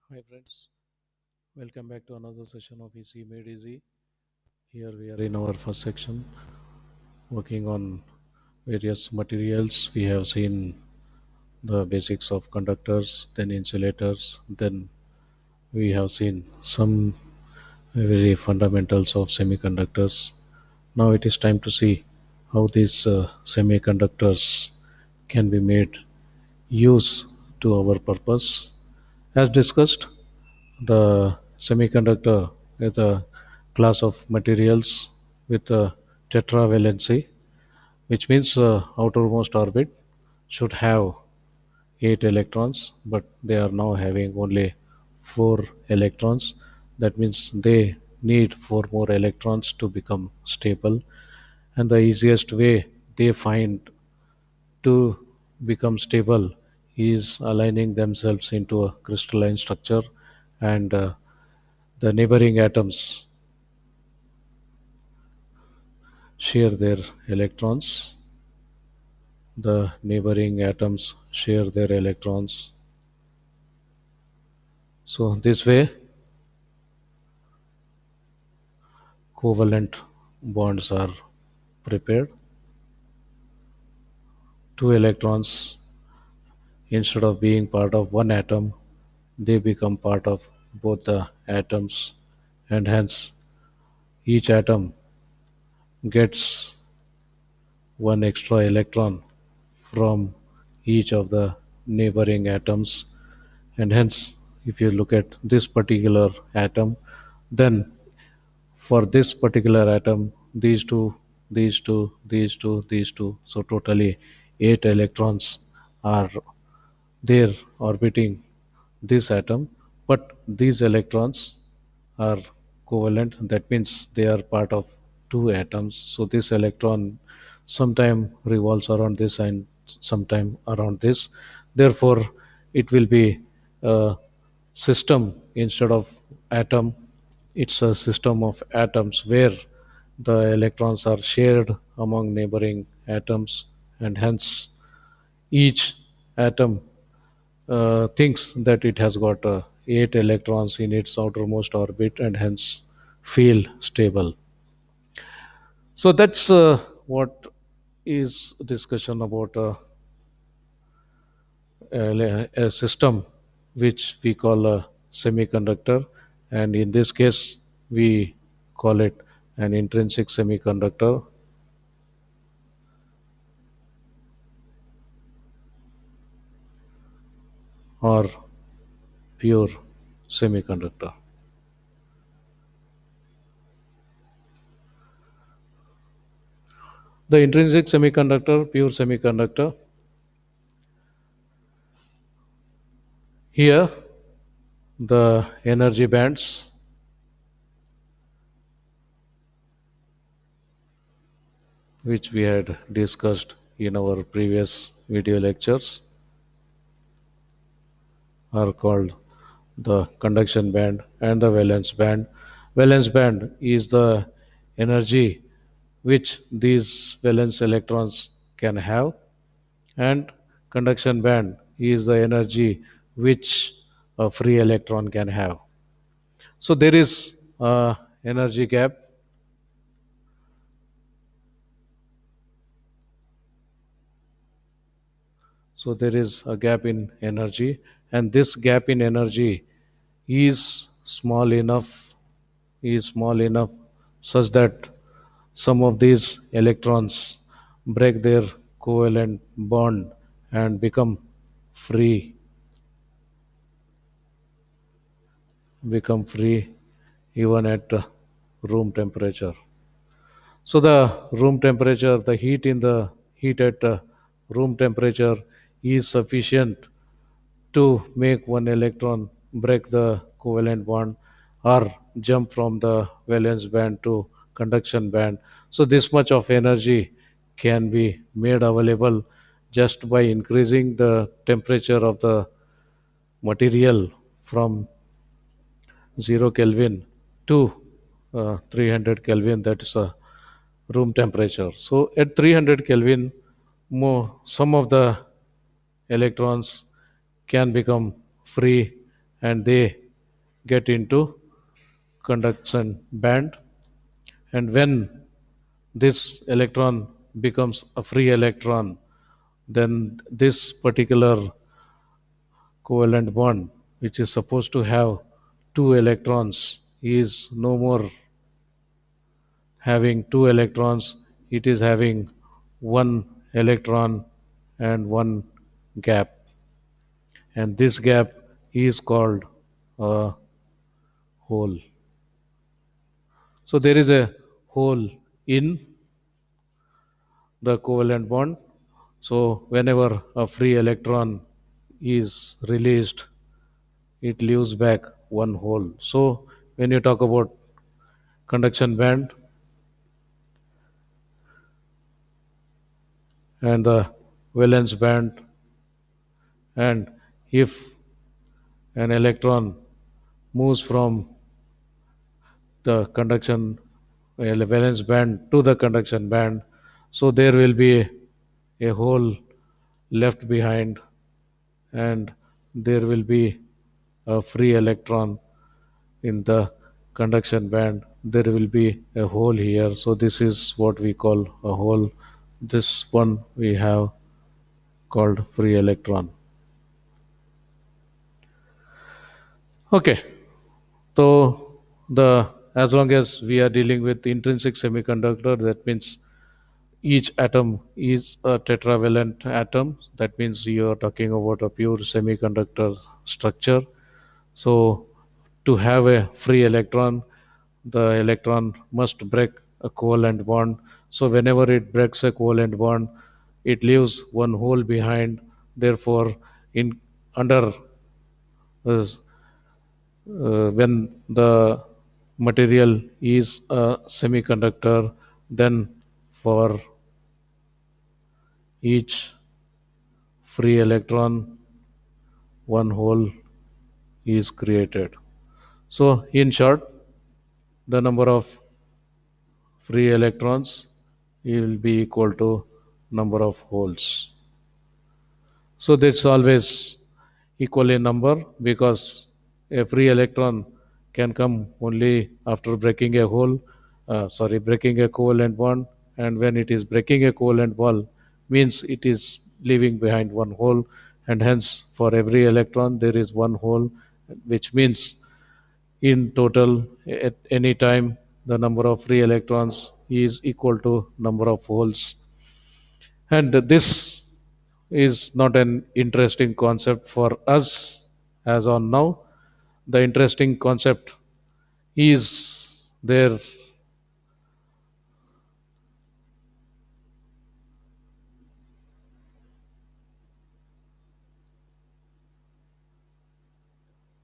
Hi friends, welcome back to another session of EC Made Easy. Here we are in our first section working on various materials. We have seen the basics of conductors, then insulators, then we have seen some very fundamentals of semiconductors. Now it is time to see how these semiconductors can be made use to our purpose. As discussed, the semiconductor is a class of materials with a tetravalency, which means the outermost orbit should have 8 electrons, but they are now having only 4 electrons. That means they need 4 more electrons to become stable. And the easiest way they find to become stable is aligning themselves into a crystalline structure, and the neighboring atoms share their electrons. The neighboring atoms share their electrons. So this way covalent bonds are prepared. Two electrons, instead of being part of one atom, they become part of both the atoms, and hence each atom gets one extra electron from each of the neighboring atoms. And hence, if you look at this particular atom, then for this particular atom, these two, so totally 8 electrons are there orbiting this atom, but these electrons are covalent. That means they are part of two atoms. So this electron sometime revolves around this and sometime around this. Therefore it will be a system instead of atom. It's a system of atoms where the electrons are shared among neighboring atoms, and hence each atom thinks that it has got 8 electrons in its outermost orbit and hence feel stable. So that's what is discussion about a system which we call a semiconductor, and in this case we call it an intrinsic semiconductor or pure semiconductor. The intrinsic semiconductor, pure semiconductor, here the energy bands which we had discussed in our previous video lectures are called the conduction band and the valence band. Valence band is the energy which these valence electrons can have, and conduction band is the energy which a free electron can have. So there is a energy gap. So there is a gap in energy, and this gap in energy is small enough such that some of these electrons break their covalent bond and free become free even at room temperature. So the room temperature, the heat at room temperature is sufficient to make one electron break the covalent bond or jump from the valence band to conduction band. So this much of energy can be made available just by increasing the temperature of the material from 0 Kelvin to 300 Kelvin, that is a room temperature. So at 300 Kelvin, some of the electrons can become free, and they get into conduction band. And when this electron becomes a free electron, then this particular covalent bond, which is supposed to have two electrons, is no more having two electrons, it is having one electron and one gap. And this gap is called a hole. So there is a hole in the covalent bond. So whenever a free electron is released, it leaves back one hole. So when you talk about conduction band and the valence band, and if an electron moves from the conduction valence band to the conduction band, so there will be a hole left behind, and there will be a free electron in the conduction band. There will be a hole here, so this is what we call a hole. This one we have called free electron. Okay, so the as long as we are dealing with intrinsic semiconductor, that means each atom is a tetravalent atom. That means you are talking about a pure semiconductor structure. So to have a free electron, the electron must break a covalent bond. So whenever it breaks a covalent bond, it leaves one hole behind. Therefore, in under when the material is a semiconductor, then for each free electron, one hole is created. So in short, the number of free electrons will be equal to number of holes. So that's always equal in number, because a free electron can come only after breaking a breaking a covalent bond. And when it is breaking a covalent bond, means it is leaving behind one hole, and hence for every electron there is one hole, which means in total at any time the number of free electrons is equal to number of holes. And this is not an interesting concept for us as on now. The interesting concept is there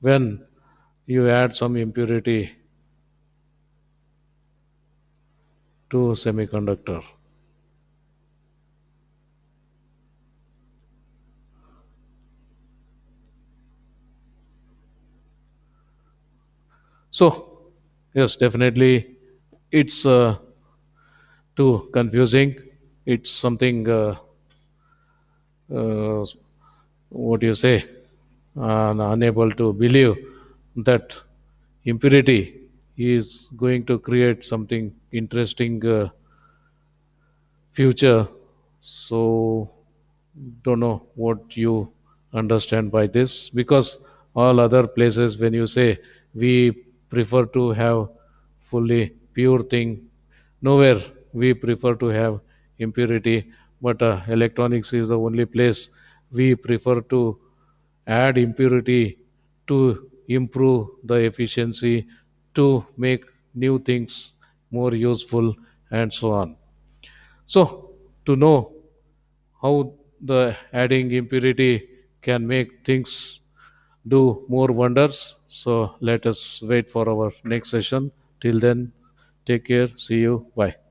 when you add some impurity to semiconductor. So yes, definitely it's too confusing. It's something uh, what do you say, unable to believe that impurity is going to create something interesting future. So don't know what you understand by this, because all other places when you say we prefer to have fully pure thing, nowhere we prefer to have impurity. But electronics is the only place we prefer to add impurity to improve the efficiency, to make new things more useful, and so on. So to know how the adding impurity can make things do more wonders, so let us wait for our next session. Till then, take care, see you, bye.